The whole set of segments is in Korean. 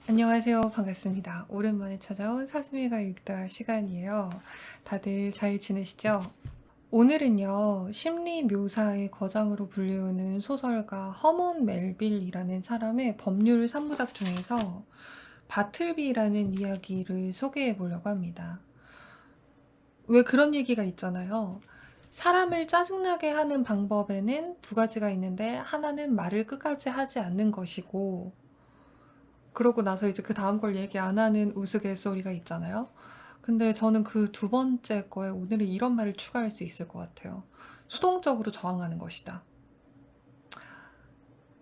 안녕하세요. 반갑습니다. 오랜만에 찾아온 사슴이가 읽다 시간이에요. 다들 잘 지내시죠? 오늘은요, 심리 묘사의 거장으로 불리우는 소설가 허먼 멜빌이라는 사람의 법률 3부작 중에서 바틀비라는 이야기를 소개해 보려고 합니다. 왜 그런 얘기가 있잖아요. 사람을 짜증나게 하는 방법에는 두 가지가 있는데, 하나는 말을 끝까지 하지 않는 것이고, 그러고 나서 이제 그 다음 걸 얘기 안 하는 우스갯소리가 있잖아요. 근데 저는 그 두 번째 거에 오늘은 이런 말을 추가할 수 있을 것 같아요. 수동적으로 저항하는 것이다.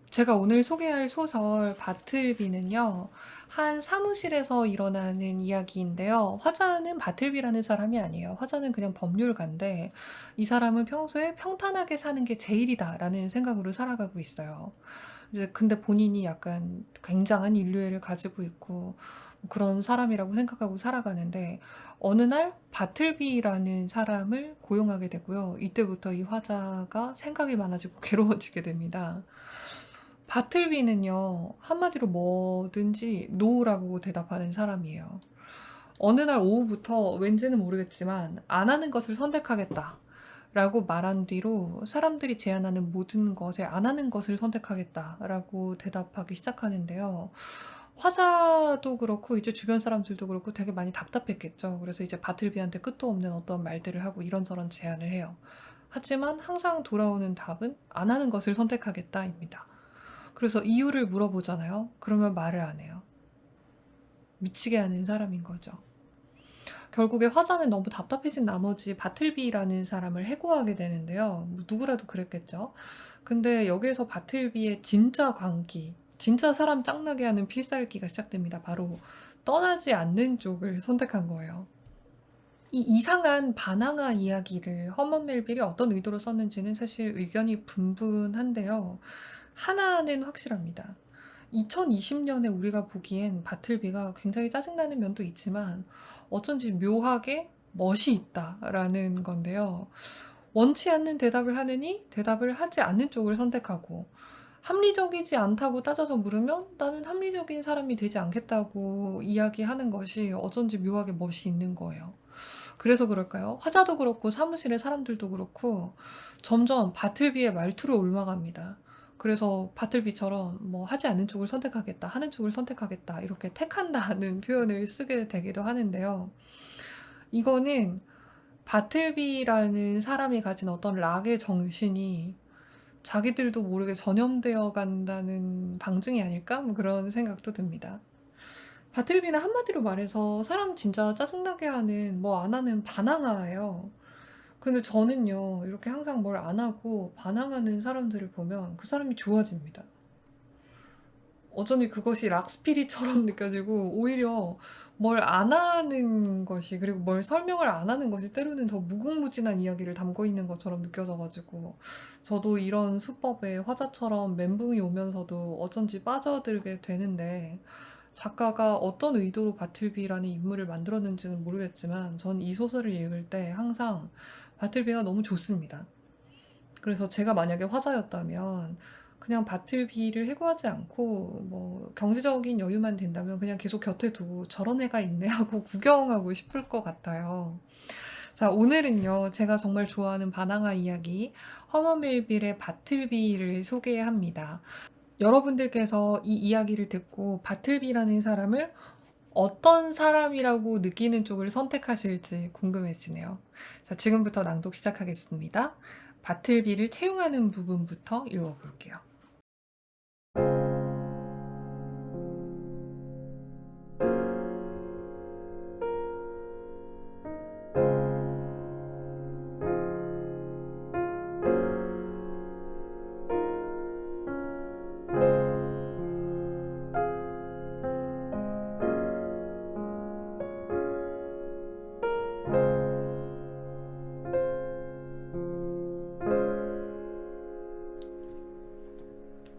제가 오늘 소개할 소설 바틀비는요, 한 사무실에서 일어나는 이야기인데요. 화자는 바틀비라는 사람이 아니에요. 화자는 그냥 법률가인데, 이 사람은 평소에 평탄하게 사는 게 제일이다라는 생각으로 살아가고 있어요. 이제 근데 본인이 약간 굉장한 인류애를 가지고 있고 그런 사람이라고 생각하고 살아가는데 어느 날 바틀비라는 사람을 고용하게 되고요. 이때부터 이 화자가 생각이 많아지고 괴로워지게 됩니다. 바틀비는요, 한마디로 뭐든지 노라고 대답하는 사람이에요. 어느 날 오후부터 왠지는 모르겠지만 안 하는 것을 선택하겠다. 라고 말한 뒤로 사람들이 제안하는 모든 것에 안 하는 것을 선택하겠다라고 대답하기 시작하는데요. 화자도 그렇고 이제 주변 사람들도 그렇고 되게 많이 답답했겠죠. 그래서 이제 바틀비한테 끝도 없는 어떤 말들을 하고 이런저런 제안을 해요. 하지만 항상 돌아오는 답은 안 하는 것을 선택하겠다입니다. 그래서 이유를 물어보잖아요. 그러면 말을 안 해요. 미치게 하는 사람인 거죠. 결국에 화자는 너무 답답해진 나머지 바틀비라는 사람을 해고하게 되는데요. 뭐 누구라도 그랬겠죠. 근데 여기에서 바틀비의 진짜 광기, 진짜 사람 짱나게 하는 필살기가 시작됩니다. 바로 떠나지 않는 쪽을 선택한 거예요. 이 이상한 바나나 이야기를 허먼 멜빌이 어떤 의도로 썼는지는 사실 의견이 분분한데요. 하나는 확실합니다. 2020년에 우리가 보기엔 바틀비가 굉장히 짜증나는 면도 있지만 어쩐지 묘하게 멋이 있다라는 건데요. 원치 않는 대답을 하느니 대답을 하지 않는 쪽을 선택하고 합리적이지 않다고 따져서 물으면 나는 합리적인 사람이 되지 않겠다고 이야기하는 것이 어쩐지 묘하게 멋이 있는 거예요. 그래서 그럴까요? 화자도 그렇고 사무실의 사람들도 그렇고 점점 바틀비의 말투를 옮아갑니다. 그래서 바틀비처럼 뭐 하지 않는 쪽을 선택하겠다, 하는 쪽을 선택하겠다 이렇게 택한다는 표현을 쓰게 되기도 하는데요. 이거는 바틀비라는 사람이 가진 어떤 락의 정신이 자기들도 모르게 전염되어 간다는 방증이 아닐까? 뭐 그런 생각도 듭니다. 바틀비는 한마디로 말해서 사람 진짜 짜증나게 하는 뭐 안 하는 반항아예요. 근데 저는요, 이렇게 항상 뭘 안 하고 반항하는 사람들을 보면 그 사람이 좋아집니다. 어쩐지 그것이 락스피릿처럼 느껴지고 오히려 뭘 안 하는 것이 그리고 뭘 설명을 안 하는 것이 때로는 더 무궁무진한 이야기를 담고 있는 것처럼 느껴져가지고 저도 이런 수법에 화자처럼 멘붕이 오면서도 어쩐지 빠져들게 되는데 작가가 어떤 의도로 바틀비라는 인물을 만들었는지는 모르겠지만 전 이 소설을 읽을 때 항상 바틀비가 너무 좋습니다. 그래서 제가 만약에 화자였다면 그냥 바틀비를 해고하지 않고 뭐 경제적인 여유만 된다면 그냥 계속 곁에 두고 저런 애가 있네 하고 구경하고 싶을 것 같아요. 자, 오늘은요, 제가 정말 좋아하는 바나나 이야기, 허먼 멜빌의 바틀비를 소개합니다. 여러분들께서 이 이야기를 듣고 바틀비라는 사람을 어떤 사람이라고 느끼는 쪽을 선택하실지 궁금해지네요. 자, 지금부터 낭독 시작하겠습니다. 바틀비를 채용하는 부분부터 읽어볼게요.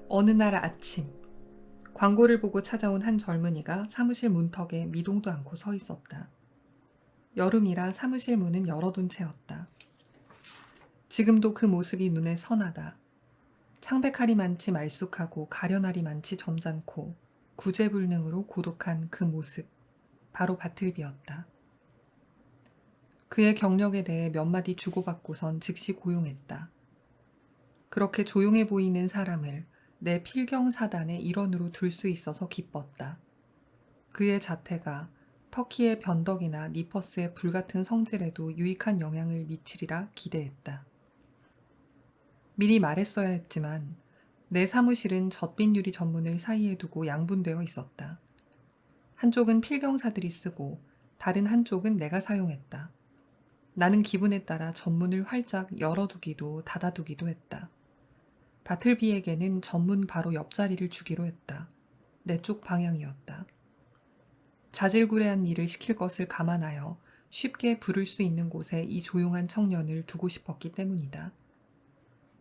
어느 날 아침, 광고를 보고 찾아온 한 젊은이가 사무실 문턱에 미동도 않고 서 있었다. 여름이라 사무실 문은 열어둔 채였다. 지금도 그 모습이 눈에 선하다. 창백하리 많지 말쑥하고 가련하리 많지 점잖고 구제불능으로 고독한 그 모습, 바로 바틀비였다. 그의 경력에 대해 몇 마디 주고받고선 즉시 고용했다. 그렇게 조용해 보이는 사람을 내 필경사단의 일원으로 둘 수 있어서 기뻤다. 그의 자태가 터키의 변덕이나 니퍼스의 불같은 성질에도 유익한 영향을 미치리라 기대했다. 미리 말했어야 했지만 내 사무실은 젖빛 유리 전문을 사이에 두고 양분되어 있었다. 한쪽은 필경사들이 쓰고 다른 한쪽은 내가 사용했다. 나는 기분에 따라 전문을 활짝 열어두기도 닫아두기도 했다. 바틀비에게는 전문 바로 옆자리를 주기로 했다. 내 쪽 방향이었다. 자질구레한 일을 시킬 것을 감안하여 쉽게 부를 수 있는 곳에 이 조용한 청년을 두고 싶었기 때문이다.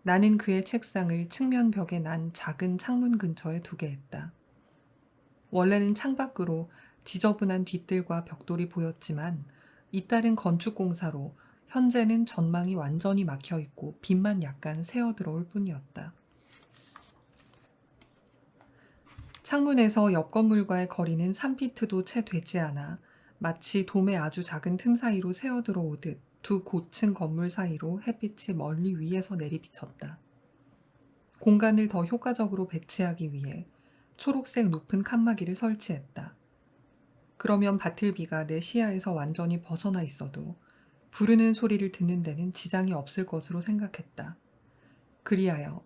나는 그의 책상을 측면 벽에 난 작은 창문 근처에 두게 했다. 원래는 창밖으로 지저분한 뒤뜰과 벽돌이 보였지만 잇따른 건축공사로 현재는 전망이 완전히 막혀 있고 빛만 약간 새어 들어올 뿐이었다. 창문에서 옆 건물과의 거리는 3피트도 채 되지 않아 마치 돔의 아주 작은 틈 사이로 새어 들어오듯 두 고층 건물 사이로 햇빛이 멀리 위에서 내리비쳤다. 공간을 더 효과적으로 배치하기 위해 초록색 높은 칸막이를 설치했다. 그러면 바틀비가 내 시야에서 완전히 벗어나 있어도 부르는 소리를 듣는 데는 지장이 없을 것으로 생각했다. 그리하여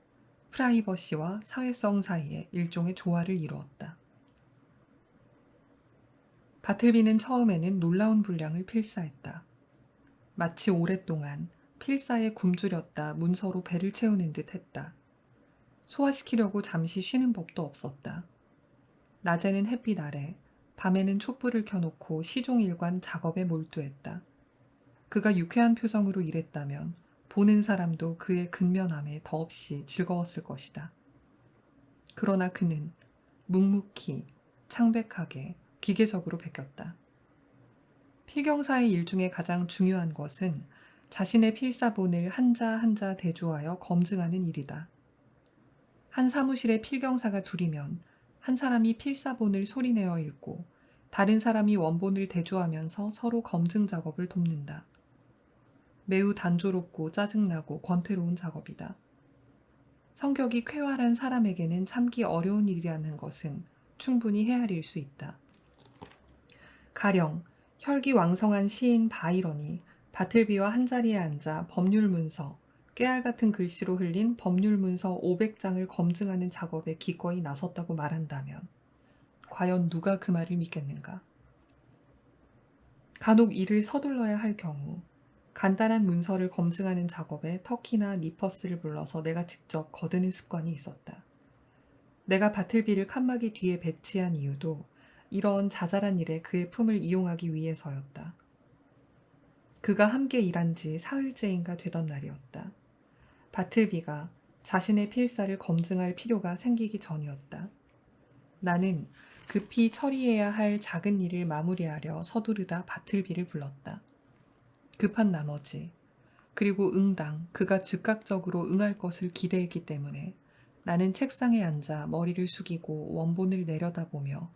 프라이버시와 사회성 사이에 일종의 조화를 이루었다. 바틀비는 처음에는 놀라운 분량을 필사했다. 마치 오랫동안 필사에 굶주렸다 문서로 배를 채우는 듯 했다. 소화시키려고 잠시 쉬는 법도 없었다. 낮에는 햇빛 아래, 밤에는 촛불을 켜놓고 시종일관 작업에 몰두했다. 그가 유쾌한 표정으로 일했다면 보는 사람도 그의 근면함에 더없이 즐거웠을 것이다. 그러나 그는 묵묵히, 창백하게, 기계적으로 베꼈다. 필경사의 일 중에 가장 중요한 것은 자신의 필사본을 한자 한자 대조하여 검증하는 일이다. 한 사무실에 필경사가 둘이면 한 사람이 필사본을 소리내어 읽고 다른 사람이 원본을 대조하면서 서로 검증 작업을 돕는다. 매우 단조롭고 짜증나고 권태로운 작업이다. 성격이 쾌활한 사람에게는 참기 어려운 일이라는 것은 충분히 헤아릴 수 있다. 가령 혈기왕성한 시인 바이런이 바틀비와 한자리에 앉아 법률문서, 깨알 같은 글씨로 흘린 법률문서 500장을 검증하는 작업에 기꺼이 나섰다고 말한다면 과연 누가 그 말을 믿겠는가? 간혹 일을 서둘러야 할 경우 간단한 문서를 검증하는 작업에 터키나 니퍼스를 불러서 내가 직접 거드는 습관이 있었다. 내가 바틀비를 칸막이 뒤에 배치한 이유도 이런 자잘한 일에 그의 품을 이용하기 위해서였다. 그가 함께 일한 지 사흘째인가 되던 날이었다. 바틀비가 자신의 필사를 검증할 필요가 생기기 전이었다. 나는 급히 처리해야 할 작은 일을 마무리하려 서두르다 바틀비를 불렀다. 급한 나머지, 그리고 응당 그가 즉각적으로 응할 것을 기대했기 때문에 나는 책상에 앉아 머리를 숙이고 원본을 내려다보며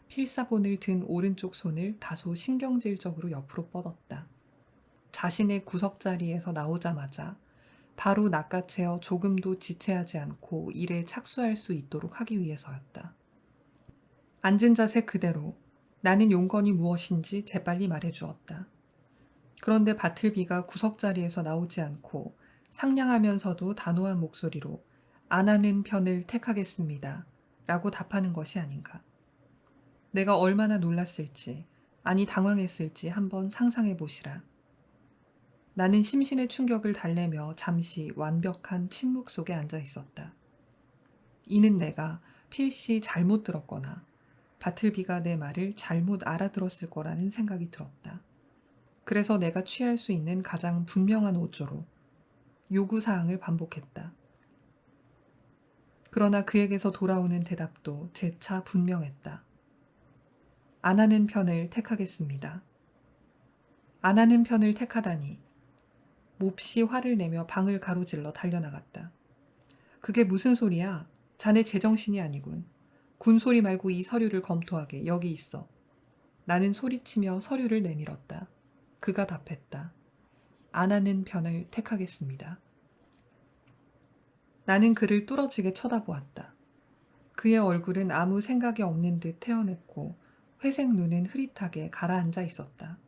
필사본을 든 오른쪽 손을 다소 신경질적으로 옆으로 뻗었다. 자신의 구석자리에서 나오자마자 바로 낚아채어 조금도 지체하지 않고 일에 착수할 수 있도록 하기 위해서였다. 앉은 자세 그대로 나는 용건이 무엇인지 재빨리 말해주었다. 그런데 바틀비가 구석자리에서 나오지 않고 상냥하면서도 단호한 목소리로 안 하는 편을 택하겠습니다. 라고 답하는 것이 아닌가. 내가 얼마나 놀랐을지, 아니 당황했을지 한번 상상해 보시라. 나는 심신의 충격을 달래며 잠시 완벽한 침묵 속에 앉아 있었다. 이는 내가 필시 잘못 들었거나 바틀비가 내 말을 잘못 알아들었을 거라는 생각이 들었다. 그래서 내가 취할 수 있는 가장 분명한 어조로 요구사항을 반복했다. 그러나 그에게서 돌아오는 대답도 재차 분명했다. 안 하는 편을 택하겠습니다. 안 하는 편을 택하다니. 몹시 화를 내며 방을 가로질러 달려나갔다. 그게 무슨 소리야? 자네 제정신이 아니군. 군소리 말고 이 서류를 검토하게. 여기 있어. 나는 소리치며 서류를 내밀었다. 그가 답했다. 안 하는 편을 택하겠습니다. 나는 그를 뚫어지게 쳐다보았다. 그의 얼굴은 아무 생각이 없는 듯 태어냈고 회색 눈은 흐릿하게 가라앉아 있었다.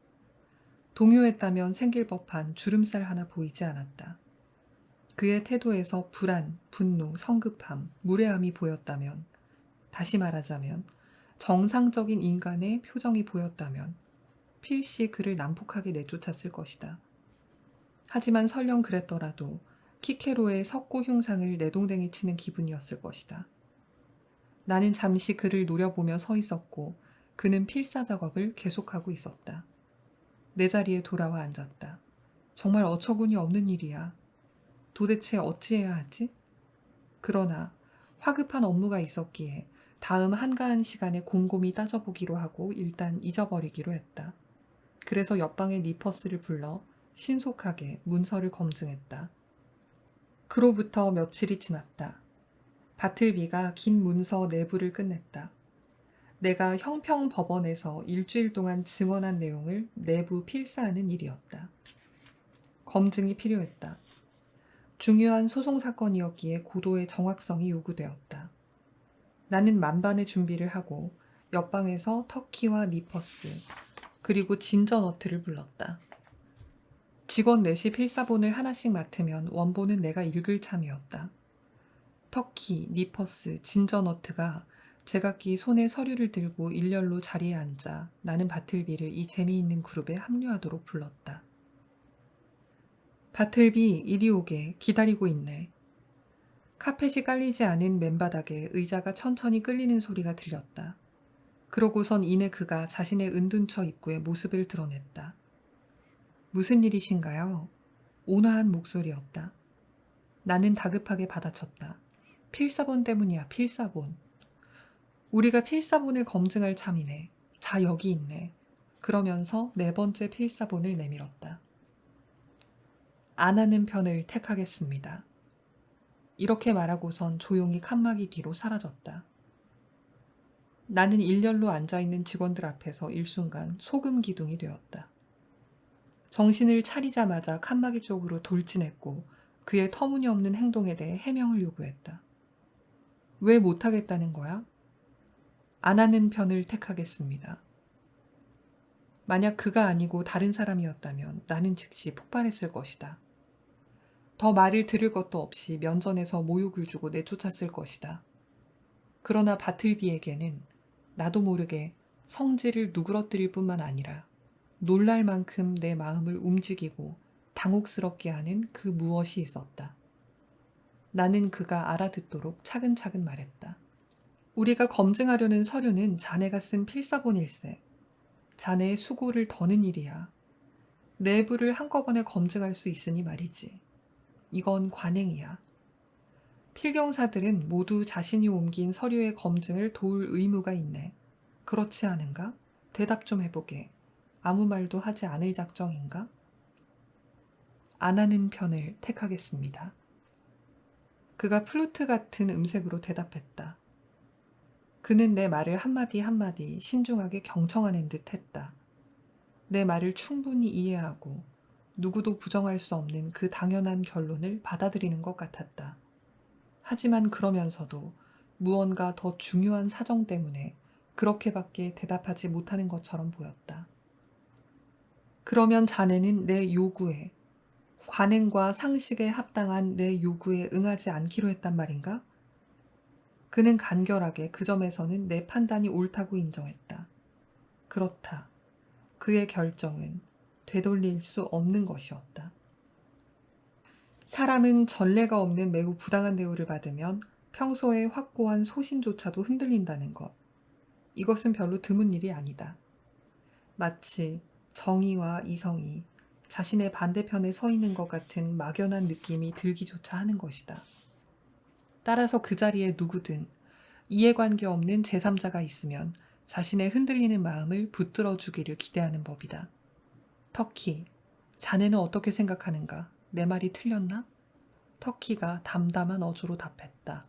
동요했다면 생길 법한 주름살 하나 보이지 않았다. 그의 태도에서 불안, 분노, 성급함, 무례함이 보였다면, 다시 말하자면 정상적인 인간의 표정이 보였다면 필시 그를 난폭하게 내쫓았을 것이다. 하지만 설령 그랬더라도 키케로의 석고 흉상을 내동댕이 치는 기분이었을 것이다. 나는 잠시 그를 노려보며 서 있었고 그는 필사 작업을 계속하고 있었다. 내 자리에 돌아와 앉았다. 정말 어처구니 없는 일이야. 도대체 어찌해야 하지? 그러나 화급한 업무가 있었기에 다음 한가한 시간에 곰곰이 따져보기로 하고 일단 잊어버리기로 했다. 그래서 옆방의 니퍼스를 불러 신속하게 문서를 검증했다. 그로부터 며칠이 지났다. 바틀비가 긴 문서 내부를 끝냈다. 내가 형평법원에서 일주일 동안 증언한 내용을 내부 필사하는 일이었다. 검증이 필요했다. 중요한 소송 사건이었기에 고도의 정확성이 요구되었다. 나는 만반의 준비를 하고 옆방에서 터키와 니퍼스 그리고 진저너트를 불렀다. 직원 넷이 필사본을 하나씩 맡으면 원본은 내가 읽을 참이었다. 터키, 니퍼스, 진저너트가 제각기 손에 서류를 들고 일렬로 자리에 앉아 나는 바틀비를 이 재미있는 그룹에 합류하도록 불렀다. 바틀비 이리 오게 기다리고 있네. 카펫이 깔리지 않은 맨바닥에 의자가 천천히 끌리는 소리가 들렸다. 그러고선 이내 그가 자신의 은둔처 입구에 모습을 드러냈다. 무슨 일이신가요? 온화한 목소리였다. 나는 다급하게 받아쳤다. 필사본 때문이야, 필사본. 우리가 필사본을 검증할 참이네. 자, 여기 있네. 그러면서 네 번째 필사본을 내밀었다. 안 하는 편을 택하겠습니다. 이렇게 말하고선 조용히 칸막이 뒤로 사라졌다. 나는 일렬로 앉아있는 직원들 앞에서 일순간 소금 기둥이 되었다. 정신을 차리자마자 칸막이 쪽으로 돌진했고 그의 터무니없는 행동에 대해 해명을 요구했다. 왜 못하겠다는 거야? 안 하는 편을 택하겠습니다. 만약 그가 아니고 다른 사람이었다면 나는 즉시 폭발했을 것이다. 더 말을 들을 것도 없이 면전에서 모욕을 주고 내쫓았을 것이다. 그러나 바틀비에게는 나도 모르게 성질을 누그러뜨릴 뿐만 아니라 놀랄 만큼 내 마음을 움직이고 당혹스럽게 하는 그 무엇이 있었다. 나는 그가 알아듣도록 차근차근 말했다. 우리가 검증하려는 서류는 자네가 쓴 필사본일세. 자네의 수고를 더는 일이야. 내부를 한꺼번에 검증할 수 있으니 말이지. 이건 관행이야. 필경사들은 모두 자신이 옮긴 서류의 검증을 도울 의무가 있네. 그렇지 않은가? 대답 좀 해보게. 아무 말도 하지 않을 작정인가? 안 하는 편을 택하겠습니다. 그가 플루트 같은 음색으로 대답했다. 그는 내 말을 한마디 한마디 신중하게 경청하는 듯 했다. 내 말을 충분히 이해하고 누구도 부정할 수 없는 그 당연한 결론을 받아들이는 것 같았다. 하지만 그러면서도 무언가 더 중요한 사정 때문에 그렇게밖에 대답하지 못하는 것처럼 보였다. 그러면 자네는 내 요구에, 관행과 상식에 합당한 내 요구에 응하지 않기로 했단 말인가? 그는 간결하게 그 점에서는 내 판단이 옳다고 인정했다. 그렇다. 그의 결정은 되돌릴 수 없는 것이었다. 사람은 전례가 없는 매우 부당한 대우를 받으면 평소에 확고한 소신조차도 흔들린다는 것. 이것은 별로 드문 일이 아니다. 마치 정의와 이성이 자신의 반대편에 서 있는 것 같은 막연한 느낌이 들기조차 하는 것이다. 따라서 그 자리에 누구든 이해관계 없는 제3자가 있으면 자신의 흔들리는 마음을 붙들어 주기를 기대하는 법이다. 터키, 자네는 어떻게 생각하는가? 내 말이 틀렸나? 터키가 담담한 어조로 답했다.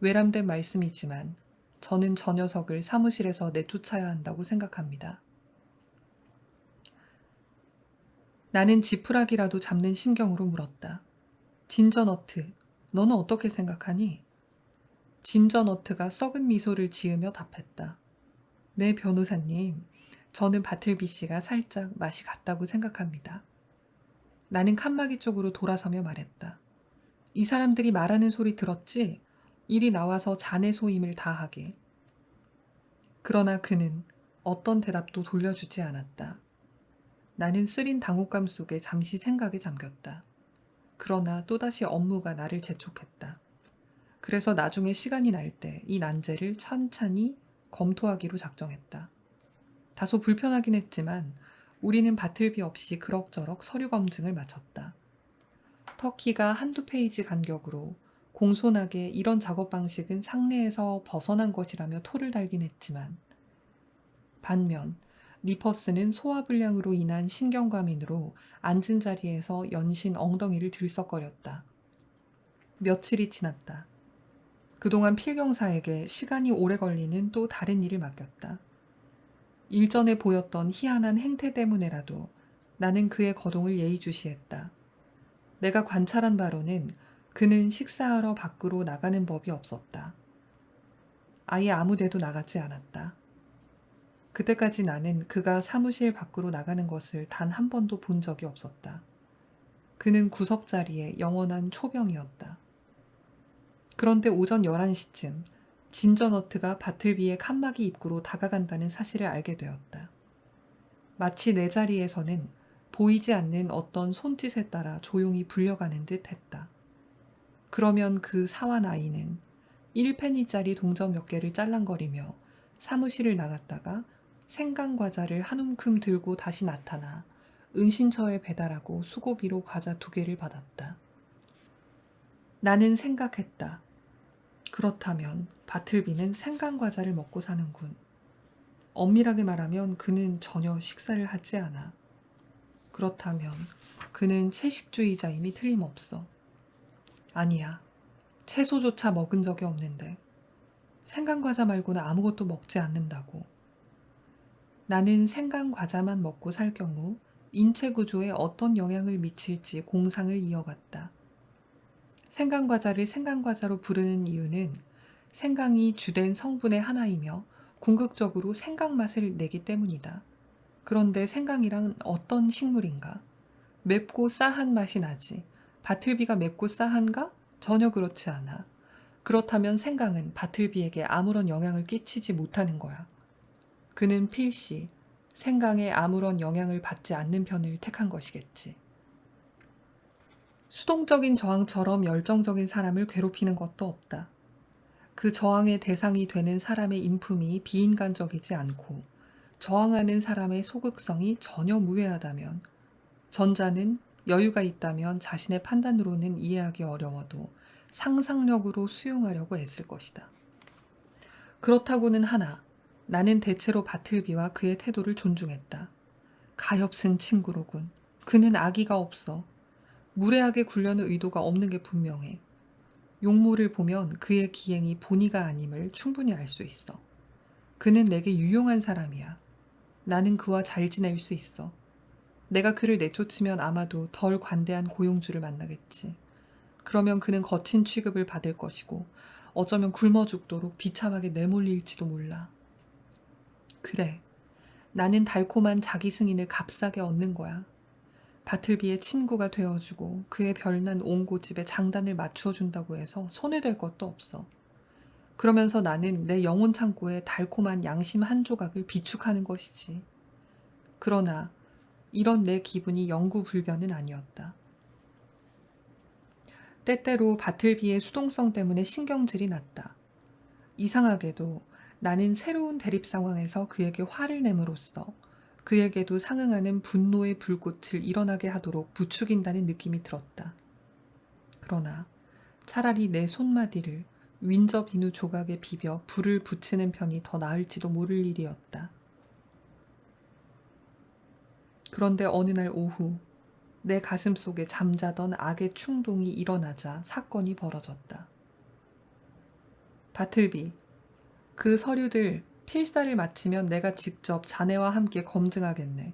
외람된 말씀이지만 저는 저 녀석을 사무실에서 내쫓아야 한다고 생각합니다. 나는 지푸라기라도 잡는 심경으로 물었다. 진저너트, 너는 어떻게 생각하니? 진저너트가 썩은 미소를 지으며 답했다. 네, 변호사님. 저는 바틀비 씨가 살짝 맛이 갔다고 생각합니다. 나는 칸막이 쪽으로 돌아서며 말했다. 이 사람들이 말하는 소리 들었지? 이리 나와서 자네 소임을 다하게. 그러나 그는 어떤 대답도 돌려주지 않았다. 나는 쓰린 당혹감 속에 잠시 생각에 잠겼다. 그러나 또다시 업무가 나를 재촉했다. 그래서 나중에 시간이 날 때 이 난제를 찬찬히 검토하기로 작정했다. 다소 불편하긴 했지만 우리는 바틀비 없이 그럭저럭 서류 검증을 마쳤다. 터키가 한두 페이지 간격으로 공손하게 이런 작업 방식은 상례에서 벗어난 것이라며 토를 달긴 했지만 반면 니퍼스는 소화불량으로 인한 신경과민으로 앉은 자리에서 연신 엉덩이를 들썩거렸다. 며칠이 지났다. 그동안 필경사에게 시간이 오래 걸리는 또 다른 일을 맡겼다. 일전에 보였던 희한한 행태 때문에라도 나는 그의 거동을 예의주시했다. 내가 관찰한 바로는 그는 식사하러 밖으로 나가는 법이 없었다. 아예 아무 데도 나가지 않았다. 그때까지 나는 그가 사무실 밖으로 나가는 것을 단 한 번도 본 적이 없었다. 그는 구석자리에 영원한 초병이었다. 그런데 오전 11시쯤 진저너트가 바틀비의 칸막이 입구로 다가간다는 사실을 알게 되었다. 마치 내 자리에서는 보이지 않는 어떤 손짓에 따라 조용히 불려가는 듯 했다. 그러면 그 사완 아이는 1페니짜리 동전 몇 개를 짤랑거리며 사무실을 나갔다가 생강과자를 한 움큼 들고 다시 나타나 은신처에 배달하고 수고비로 과자 2개를 받았다. 나는 생각했다. 그렇다면 바틀비는 생강과자를 먹고 사는군. 엄밀하게 말하면 그는 전혀 식사를 하지 않아. 그렇다면 그는 채식주의자임이 틀림없어. 아니야. 채소조차 먹은 적이 없는데 생강과자 말고는 아무것도 먹지 않는다고. 나는 생강과자만 먹고 살 경우 인체 구조에 어떤 영향을 미칠지 공상을 이어갔다. 생강과자를 생강과자로 부르는 이유는 생강이 주된 성분의 하나이며 궁극적으로 생강 맛을 내기 때문이다. 그런데 생강이란 어떤 식물인가? 맵고 싸한 맛이 나지. 바틀비가 맵고 싸한가? 전혀 그렇지 않아. 그렇다면 생강은 바틀비에게 아무런 영향을 끼치지 못하는 거야. 그는 필시 생강에 아무런 영향을 받지 않는 편을 택한 것이겠지. 수동적인 저항처럼 열정적인 사람을 괴롭히는 것도 없다. 그 저항의 대상이 되는 사람의 인품이 비인간적이지 않고 저항하는 사람의 소극성이 전혀 무해하다면 전자는 여유가 있다면 자신의 판단으로는 이해하기 어려워도 상상력으로 수용하려고 애쓸 것이다. 그렇다고는 하나 나는 대체로 바틀비와 그의 태도를 존중했다. 가엾은 친구로군. 그는 악의가 없어. 무례하게 굴려는 의도가 없는 게 분명해. 용모를 보면 그의 기행이 본의가 아님을 충분히 알 수 있어. 그는 내게 유용한 사람이야. 나는 그와 잘 지낼 수 있어. 내가 그를 내쫓으면 아마도 덜 관대한 고용주를 만나겠지. 그러면 그는 거친 취급을 받을 것이고 어쩌면 굶어 죽도록 비참하게 내몰릴지도 몰라. 그래, 나는 달콤한 자기 승인을 값싸게 얻는 거야. 바틀비의 친구가 되어주고 그의 별난 온 고집에 장단을 맞추어준다고 해서 손해될 것도 없어. 그러면서 나는 내 영혼 창고에 달콤한 양심 한 조각을 비축하는 것이지. 그러나 이런 내 기분이 영구불변은 아니었다. 때때로 바틀비의 수동성 때문에 신경질이 났다. 이상하게도 나는 새로운 대립 상황에서 그에게 화를 내므로써 그에게도 상응하는 분노의 불꽃을 일어나게 하도록 부추긴다는 느낌이 들었다. 그러나 차라리 내 손마디를 윈저 비누 조각에 비벼 불을 붙이는 편이 더 나을지도 모를 일이었다. 그런데 어느 날 오후 내 가슴 속에 잠자던 악의 충동이 일어나자 사건이 벌어졌다. 바틀비, 그 서류들 필사를 마치면 내가 직접 자네와 함께 검증하겠네.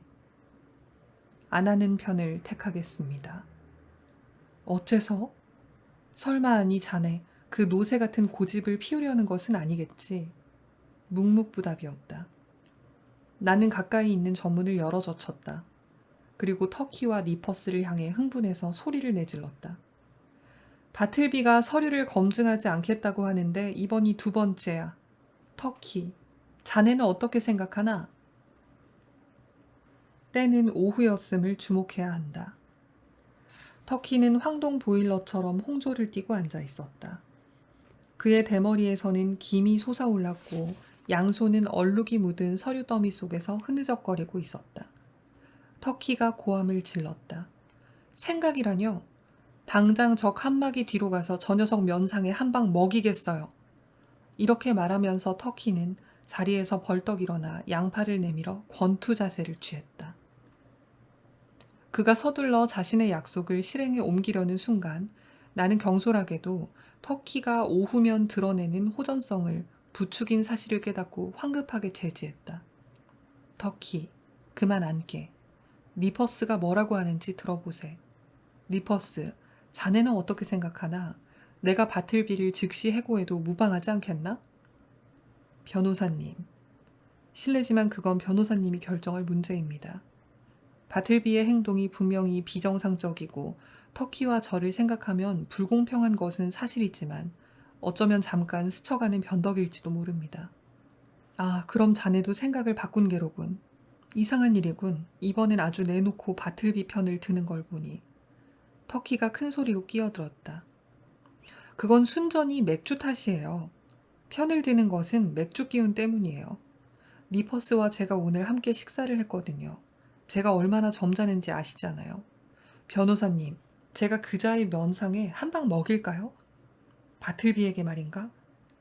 안 하는 편을 택하겠습니다. 어째서? 설마 아니 자네 그 노새 같은 고집을 피우려는 것은 아니겠지. 묵묵부답이었다. 나는 가까이 있는 전문을 열어젖혔다. 그리고 터키와 니퍼스를 향해 흥분해서 소리를 내질렀다. 바틀비가 서류를 검증하지 않겠다고 하는데 이번이 두 번째야. 터키, 자네는 어떻게 생각하나? 때는 오후였음을 주목해야 한다. 터키는 황동 보일러처럼 홍조를 띠고 앉아 있었다. 그의 대머리에서는 김이 솟아올랐고 양손은 얼룩이 묻은 서류 더미 속에서 흐느적거리고 있었다. 터키가 고함을 질렀다. 생각이라뇨? 당장 적 한마기 뒤로 가서 저 녀석 면상에 한 방 먹이겠어요. 이렇게 말하면서 터키는 자리에서 벌떡 일어나 양팔을 내밀어 권투 자세를 취했다. 그가 서둘러 자신의 약속을 실행에 옮기려는 순간 나는 경솔하게도 터키가 오후면 드러내는 호전성을 부추긴 사실을 깨닫고 황급하게 제지했다. 터키, 그만 앉게. 니퍼스가 뭐라고 하는지 들어보세. 니퍼스, 자네는 어떻게 생각하나? 내가 바틀비를 즉시 해고해도 무방하지 않겠나? 변호사님. 실례지만 그건 변호사님이 결정할 문제입니다. 바틀비의 행동이 분명히 비정상적이고 터키와 저를 생각하면 불공평한 것은 사실이지만 어쩌면 잠깐 스쳐가는 변덕일지도 모릅니다. 아, 그럼 자네도 생각을 바꾼 게로군. 이상한 일이군. 이번엔 아주 내놓고 바틀비 편을 드는 걸 보니. 터키가 큰 소리로 끼어들었다. 그건 순전히 맥주 탓이에요. 편을 드는 것은 맥주 기운 때문이에요. 니퍼스와 제가 오늘 함께 식사를 했거든요. 제가 얼마나 점잖은지 아시잖아요. 변호사님, 제가 그자의 면상에 한 방 먹일까요? 바틀비에게 말인가?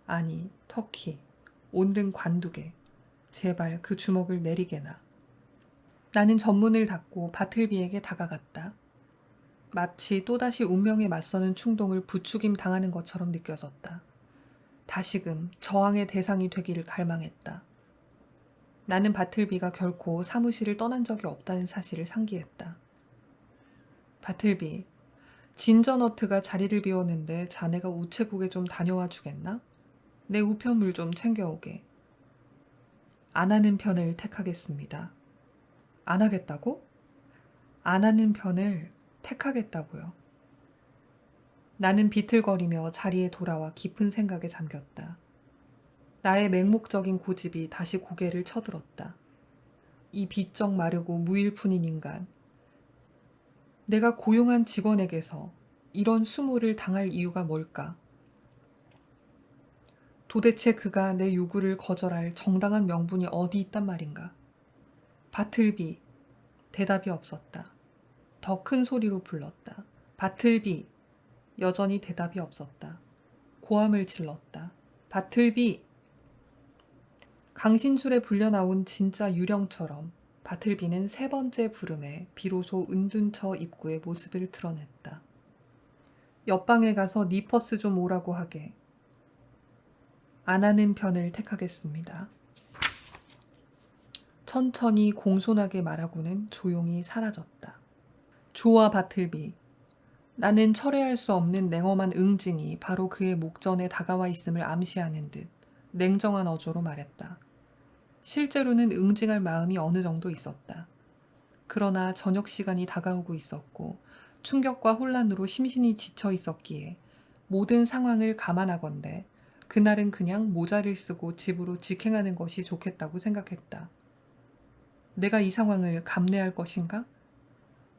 아니, 터키. 오늘은 관두게. 제발 그 주먹을 내리게나. 나는 전문을 닫고 바틀비에게 다가갔다. 마치 또다시 운명에 맞서는 충동을 부추김 당하는 것처럼 느껴졌다. 다시금 저항의 대상이 되기를 갈망했다. 나는 바틀비가 결코 사무실을 떠난 적이 없다는 사실을 상기했다. 바틀비, 진저너트가 자리를 비웠는데 자네가 우체국에 좀 다녀와 주겠나? 내 우편물 좀 챙겨오게. 안 하는 편을 택하겠습니다. 안 하겠다고? 안 하는 편을 택하겠다고요. 나는 비틀거리며 자리에 돌아와 깊은 생각에 잠겼다. 나의 맹목적인 고집이 다시 고개를 쳐들었다. 이 비쩍 마르고 무일푼인 인간. 내가 고용한 직원에게서 이런 수모를 당할 이유가 뭘까? 도대체 그가 내 요구를 거절할 정당한 명분이 어디 있단 말인가? 바틀비. 대답이 없었다. 더 큰 소리로 불렀다. 바틀비. 여전히 대답이 없었다. 고함을 질렀다. 바틀비. 강신술에 불려나온 진짜 유령처럼 바틀비는 세 번째 부름에 비로소 은둔처 입구의 모습을 드러냈다. 옆방에 가서 니퍼스 좀 오라고 하게. 안 하는 편을 택하겠습니다. 천천히 공손하게 말하고는 조용히 사라졌다. 좋아, 바틀비. 나는 철회할 수 없는 냉엄한 응징이 바로 그의 목전에 다가와 있음을 암시하는 듯 냉정한 어조로 말했다. 실제로는 응징할 마음이 어느 정도 있었다. 그러나 저녁 시간이 다가오고 있었고 충격과 혼란으로 심신이 지쳐 있었기에 모든 상황을 감안하건대 그날은 그냥 모자를 쓰고 집으로 직행하는 것이 좋겠다고 생각했다. 내가 이 상황을 감내할 것인가?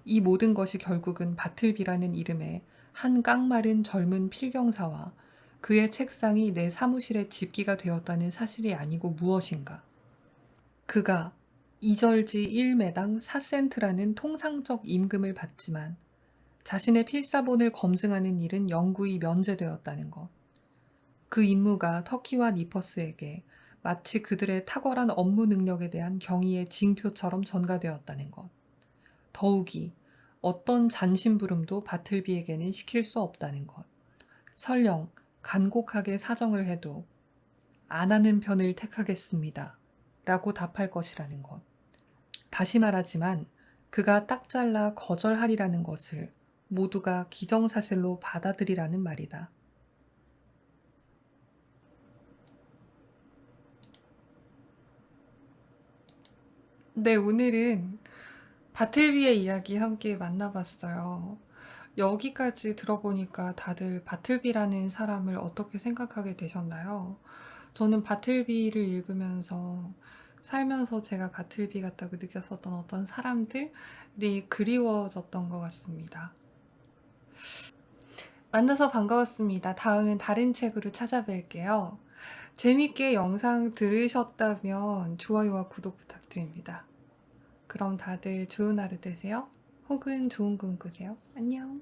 이 모든 것이 결국은 바틀비라는 이름의 한 깡마른 젊은 필경사와 그의 책상이 내 사무실의 집기가 되었다는 사실이 아니고 무엇인가? 그가 2절지 1매당 4센트라는 통상적 임금을 받지만 자신의 필사본을 검증하는 일은 영구히 면제되었다는 것. 그 임무가 터키와 니퍼스에게 마치 그들의 탁월한 업무 능력에 대한 경의의 징표처럼 전가되었다는 것. 더욱이 어떤 잔심부름도 바틀비에게는 시킬 수 없다는 것. 설령 간곡하게 사정을 해도 안 하는 편을 택하겠습니다. 라고 답할 것이라는 것. 다시 말하지만 그가 딱 잘라 거절하리라는 것을 모두가 기정사실로 받아들이라는 말이다. 네, 오늘은 바틀비의 이야기 함께 만나봤어요. 여기까지 들어보니까 다들 바틀비라는 사람을 어떻게 생각하게 되셨나요? 저는 바틀비를 읽으면서 살면서 제가 바틀비 같다고 느꼈었던 어떤 사람들이 그리워졌던 것 같습니다. 만나서 반가웠습니다. 다음엔 다른 책으로 찾아뵐게요. 재밌게 영상 들으셨다면 좋아요와 구독 부탁드립니다. 그럼 다들 좋은 하루 되세요. 혹은 좋은 꿈 꾸세요. 안녕.